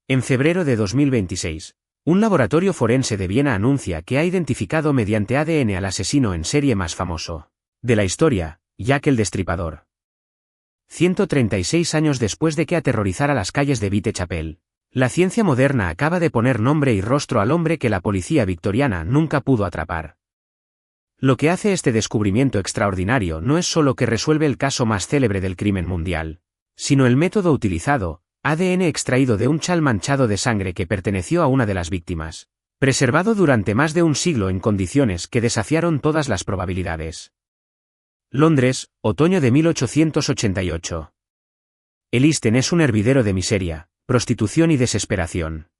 En febrero de 2026, un laboratorio forense de Viena anuncia que ha identificado mediante ADN al asesino en serie más famoso de la historia, Jack el Destripador. 136 años después de que aterrorizara las calles de Whitechapel, la ciencia moderna acaba de poner nombre y rostro al hombre que la policía victoriana nunca pudo atrapar. Lo que hace este descubrimiento extraordinario no es solo que resuelve el caso más célebre del crimen mundial, sino el método utilizado, ADN extraído de un chal manchado de sangre que perteneció a una de las víctimas, preservado durante más de un siglo en condiciones que desafiaron todas las probabilidades. Londres, otoño de 1888. El East End es un hervidero de miseria, prostitución y desesperación.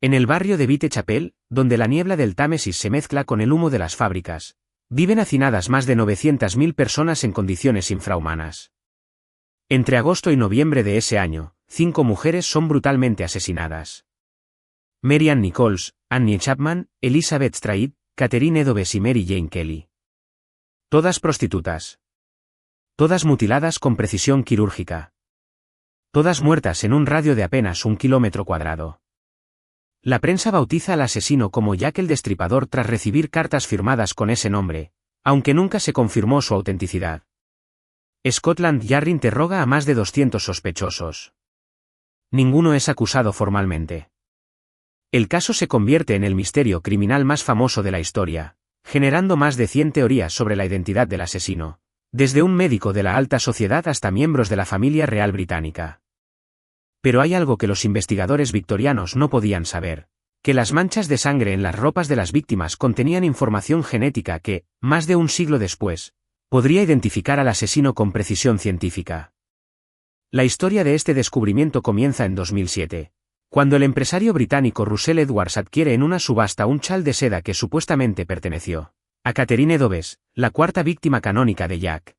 En el barrio de Whitechapel, donde la niebla del Támesis se mezcla con el humo de las fábricas, viven hacinadas más de 900.000 personas en condiciones infrahumanas. Entre agosto y noviembre de ese año, 5 mujeres son brutalmente asesinadas. Marian Nichols, Annie Chapman, Elizabeth Stride, Catherine Eddowes y Mary Jane Kelly. Todas prostitutas. Todas mutiladas con precisión quirúrgica. Todas muertas en un radio de apenas 1 kilómetro cuadrado. La prensa bautiza al asesino como Jack el Destripador tras recibir cartas firmadas con ese nombre, aunque nunca se confirmó su autenticidad. Scotland Yard interroga a más de 200 sospechosos. Ninguno es acusado formalmente. El caso se convierte en el misterio criminal más famoso de la historia, generando más de 100 teorías sobre la identidad del asesino, desde un médico de la alta sociedad hasta miembros de la familia real británica. Pero hay algo que los investigadores victorianos no podían saber, que las manchas de sangre en las ropas de las víctimas contenían información genética que, más de un siglo después, podría identificar al asesino con precisión científica. La historia de este descubrimiento comienza en 2007. Cuando el empresario británico Russell Edwards adquiere en una subasta un chal de seda que supuestamente perteneció a Catherine Eddowes, la cuarta víctima canónica de Jack.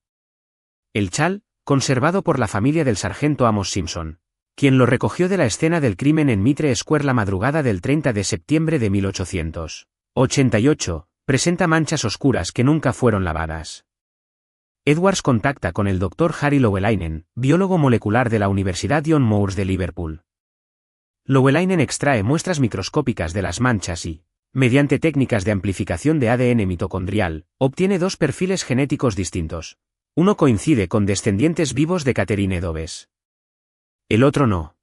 El chal, conservado por la familia del sargento Amos Simpson, quien lo recogió de la escena del crimen en Mitre Square la madrugada del 30 de septiembre de 1888, presenta manchas oscuras que nunca fueron lavadas. Edwards contacta con el Dr. Harry Lowelainen, biólogo molecular de la Universidad John Moores de Liverpool. Lowelainen extrae muestras microscópicas de las manchas y, mediante técnicas de amplificación de ADN mitocondrial, obtiene 2 perfiles genéticos distintos. Uno coincide con descendientes vivos de Catherine Eddowes. El otro no.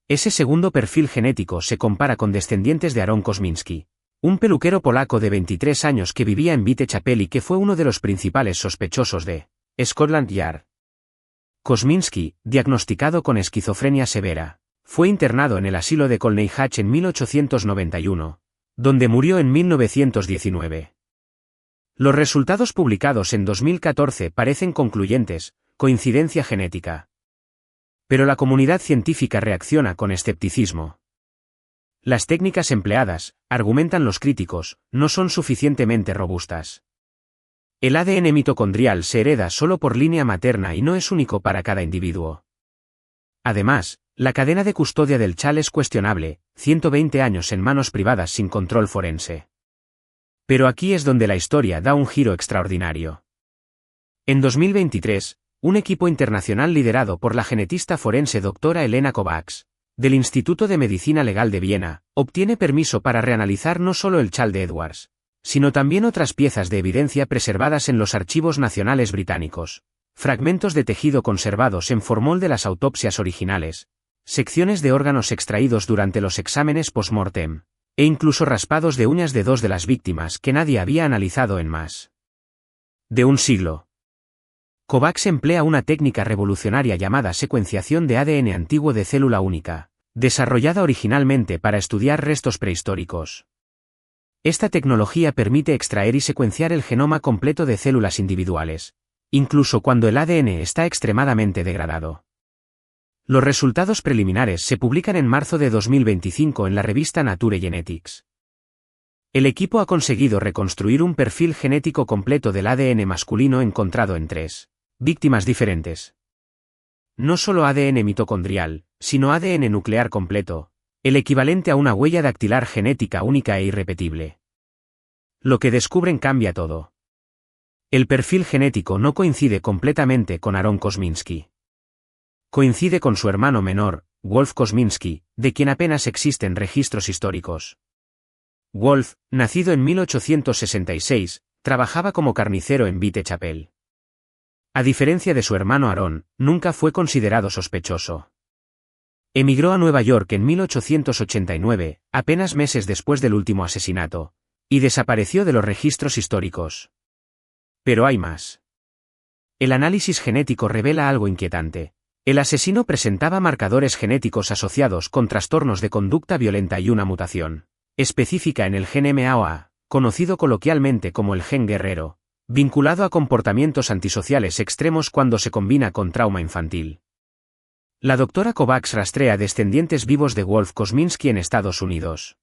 Ese segundo perfil genético se compara con descendientes de Aaron Kosminski, un peluquero polaco de 23 años que vivía en Whitechapel y que fue uno de los principales sospechosos de Scotland Yard. Kosminski, diagnosticado con esquizofrenia severa, fue internado en el asilo de Colney Hatch en 1891, donde murió en 1919. Los resultados publicados en 2014 parecen concluyentes, coincidencia genética. Pero la comunidad científica reacciona con escepticismo. Las técnicas empleadas, argumentan los críticos, no son suficientemente robustas. El ADN mitocondrial se hereda solo por línea materna y no es único para cada individuo. Además, la cadena de custodia del chal es cuestionable, 120 años en manos privadas sin control forense. Pero aquí es donde la historia da un giro extraordinario. En 2023, un equipo internacional liderado por la genetista forense doctora Elena Kovacs, del Instituto de Medicina Legal de Viena, obtiene permiso para reanalizar no solo el chal de Edwards, sino también otras piezas de evidencia preservadas en los archivos nacionales británicos, fragmentos de tejido conservados en formol de las autopsias originales, secciones de órganos extraídos durante los exámenes post-mortem, e incluso raspados de uñas de 2 de las víctimas que nadie había analizado en más de un siglo. Kovacs emplea una técnica revolucionaria llamada secuenciación de ADN antiguo de célula única, desarrollada originalmente para estudiar restos prehistóricos. Esta tecnología permite extraer y secuenciar el genoma completo de células individuales, incluso cuando el ADN está extremadamente degradado. Los resultados preliminares se publican en marzo de 2025 en la revista Nature Genetics. El equipo ha conseguido reconstruir un perfil genético completo del ADN masculino encontrado en 3 víctimas diferentes. No solo ADN mitocondrial, sino ADN nuclear completo, el equivalente a una huella dactilar genética única e irrepetible. Lo que descubren cambia todo. El perfil genético no coincide completamente con Aaron Kosminski. Coincide con su hermano menor, Wolf Kosminski, de quien apenas existen registros históricos. Wolf, nacido en 1866, trabajaba como carnicero en Whitechapel. A diferencia de su hermano Aaron, nunca fue considerado sospechoso. Emigró a Nueva York en 1889, apenas meses después del último asesinato, y desapareció de los registros históricos. Pero hay más. El análisis genético revela algo inquietante. El asesino presentaba marcadores genéticos asociados con trastornos de conducta violenta y una mutación específica en el gen MAOA, conocido coloquialmente como el gen guerrero, vinculado a comportamientos antisociales extremos cuando se combina con trauma infantil. La doctora Kovacs rastrea descendientes vivos de Wolf Kosminski en Estados Unidos.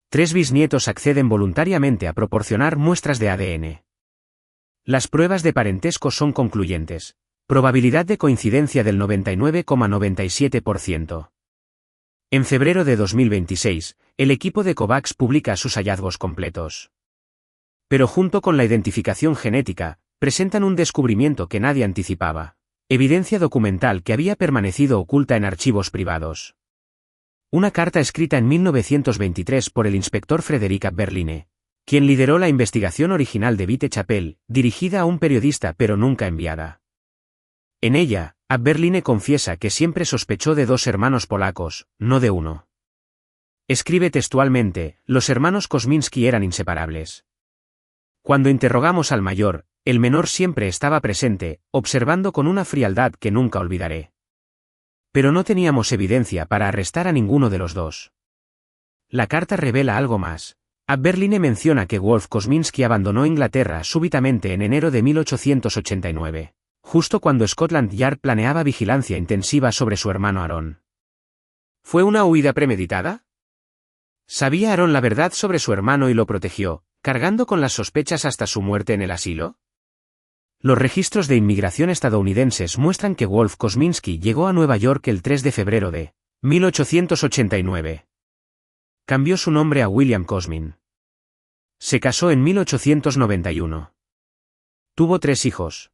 3 bisnietos acceden voluntariamente a proporcionar muestras de ADN. Las pruebas de parentesco son concluyentes. Probabilidad de coincidencia del 99,97%. En febrero de 2026, el equipo de Kovacs publica sus hallazgos completos. Pero junto con la identificación genética, presentan un descubrimiento que nadie anticipaba. Evidencia documental que había permanecido oculta en archivos privados. Una carta escrita en 1923 por el inspector Frederick Abberline, quien lideró la investigación original de Whitechapel, dirigida a un periodista pero nunca enviada. En ella, Abberline confiesa que siempre sospechó de 2 hermanos polacos, no de uno. Escribe textualmente: los hermanos Kosminski eran inseparables. Cuando interrogamos al mayor, el menor siempre estaba presente, observando con una frialdad que nunca olvidaré. Pero no teníamos evidencia para arrestar a ninguno de los 2. La carta revela algo más. Abberline menciona que Wolf Kosminski abandonó Inglaterra súbitamente en enero de 1889. Justo cuando Scotland Yard planeaba vigilancia intensiva sobre su hermano Aaron. ¿Fue una huida premeditada? ¿Sabía Aaron la verdad sobre su hermano y lo protegió, cargando con las sospechas hasta su muerte en el asilo? Los registros de inmigración estadounidenses muestran que Wolf Kosminski llegó a Nueva York el 3 de febrero de 1889. Cambió su nombre a William Kosmin. Se casó en 1891. Tuvo 3 hijos.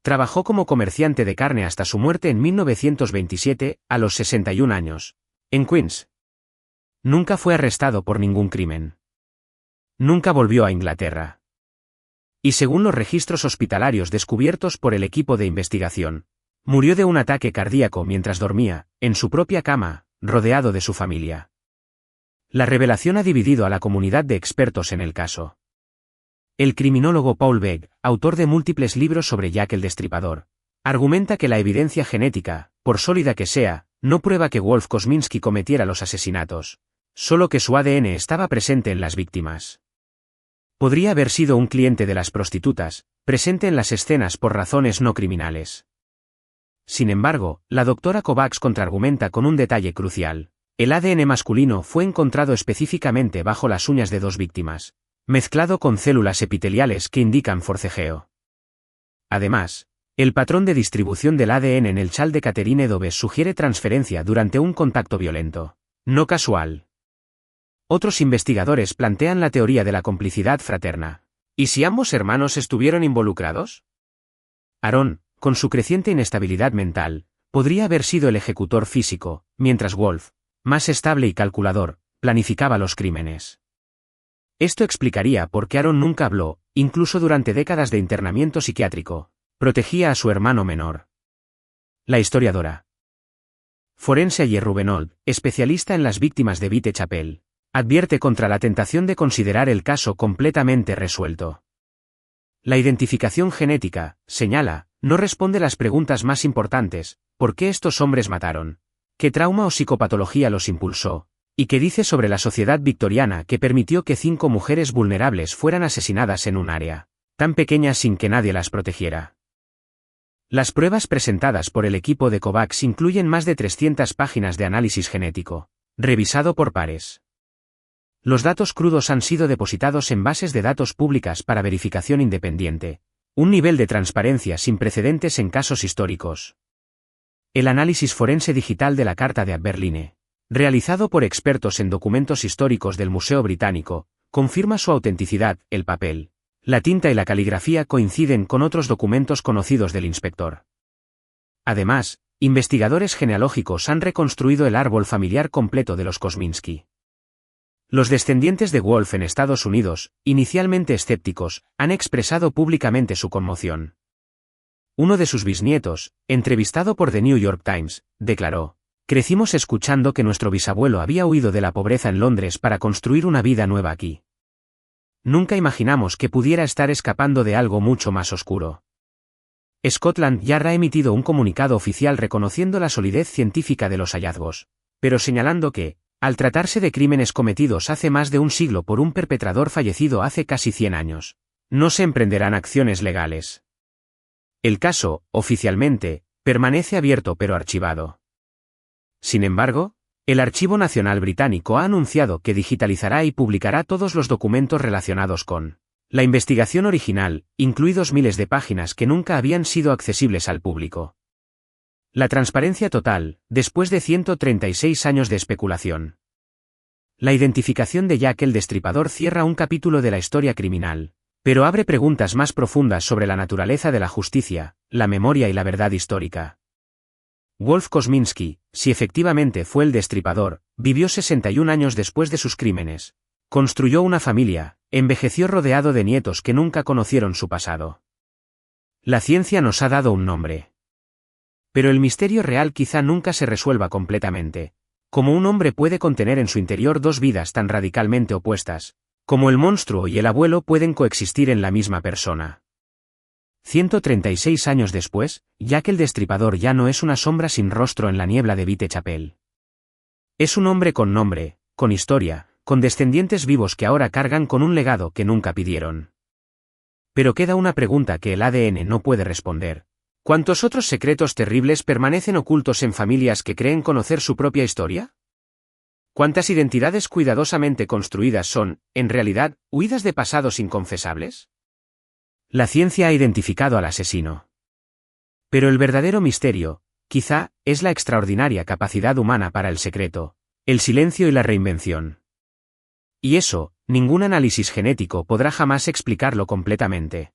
Trabajó como comerciante de carne hasta su muerte en 1927, a los 61 años, en Queens. Nunca fue arrestado por ningún crimen. Nunca volvió a Inglaterra. Y según los registros hospitalarios descubiertos por el equipo de investigación, murió de un ataque cardíaco mientras dormía, en su propia cama, rodeado de su familia. La revelación ha dividido a la comunidad de expertos en el caso. El criminólogo Paul Begg, autor de múltiples libros sobre Jack el Destripador, argumenta que la evidencia genética, por sólida que sea, no prueba que Wolf Kosminski cometiera los asesinatos, solo que su ADN estaba presente en las víctimas. Podría haber sido un cliente de las prostitutas, presente en las escenas por razones no criminales. Sin embargo, la doctora Kovacs contraargumenta con un detalle crucial. El ADN masculino fue encontrado específicamente bajo las uñas de 2 víctimas, mezclado con células epiteliales que indican forcejeo. Además, el patrón de distribución del ADN en el chal de Catherine Dobbs sugiere transferencia durante un contacto violento, no casual. Otros investigadores plantean la teoría de la complicidad fraterna. ¿Y si ambos hermanos estuvieron involucrados? Aaron, con su creciente inestabilidad mental, podría haber sido el ejecutor físico, mientras Wolf, más estable y calculador, planificaba los crímenes. Esto explicaría por qué Aaron nunca habló, incluso durante décadas de internamiento psiquiátrico. Protegía a su hermano menor. La historiadora forense Aye Rubenold, especialista en las víctimas de Whitechapel, advierte contra la tentación de considerar el caso completamente resuelto. La identificación genética, señala, no responde las preguntas más importantes: ¿por qué estos hombres mataron? ¿Qué trauma o psicopatología los impulsó? ¿Y qué dice sobre la sociedad victoriana que permitió que 5 mujeres vulnerables fueran asesinadas en un área tan pequeña sin que nadie las protegiera? Las pruebas presentadas por el equipo de Kovacs incluyen más de 300 páginas de análisis genético, revisado por pares. Los datos crudos han sido depositados en bases de datos públicas para verificación independiente, un nivel de transparencia sin precedentes en casos históricos. El análisis forense digital de la carta de Abberline, realizado por expertos en documentos históricos del Museo Británico, confirma su autenticidad. El papel, la tinta y la caligrafía coinciden con otros documentos conocidos del inspector. Además, investigadores genealógicos han reconstruido el árbol familiar completo de los Kosminski. Los descendientes de Wolf en Estados Unidos, inicialmente escépticos, han expresado públicamente su conmoción. Uno de sus bisnietos, entrevistado por The New York Times, declaró: "Crecimos escuchando que nuestro bisabuelo había huido de la pobreza en Londres para construir una vida nueva aquí. Nunca imaginamos que pudiera estar escapando de algo mucho más oscuro". Scotland Yard ha emitido un comunicado oficial reconociendo la solidez científica de los hallazgos, pero señalando que, al tratarse de crímenes cometidos hace más de un siglo por un perpetrador fallecido hace casi 100 años, no se emprenderán acciones legales. El caso, oficialmente, permanece abierto pero archivado. Sin embargo, el Archivo Nacional Británico ha anunciado que digitalizará y publicará todos los documentos relacionados con la investigación original, incluidos miles de páginas que nunca habían sido accesibles al público. La transparencia total, después de 136 años de especulación. La identificación de Jack el Destripador cierra un capítulo de la historia criminal, pero abre preguntas más profundas sobre la naturaleza de la justicia, la memoria y la verdad histórica. Wolf Kosminski, si efectivamente fue el Destripador, vivió 61 años después de sus crímenes. Construyó una familia, envejeció rodeado de nietos que nunca conocieron su pasado. La ciencia nos ha dado un nombre. Pero el misterio real quizá nunca se resuelva completamente. Como un hombre puede contener en su interior dos vidas tan radicalmente opuestas, como el monstruo y el abuelo pueden coexistir en la misma persona. 136 años después, Jack el Destripador ya no es una sombra sin rostro en la niebla de Whitechapel. Es un hombre, con historia, con descendientes vivos que ahora cargan con un legado que nunca pidieron. Pero queda una pregunta que el ADN no puede responder. ¿Cuántos otros secretos terribles permanecen ocultos en familias que creen conocer su propia historia? ¿Cuántas identidades cuidadosamente construidas son, en realidad, huidas de pasados inconfesables? La ciencia ha identificado al asesino. Pero el verdadero misterio, quizá, es la extraordinaria capacidad humana para el secreto, el silencio y la reinvención. Y eso, ningún análisis genético podrá jamás explicarlo completamente.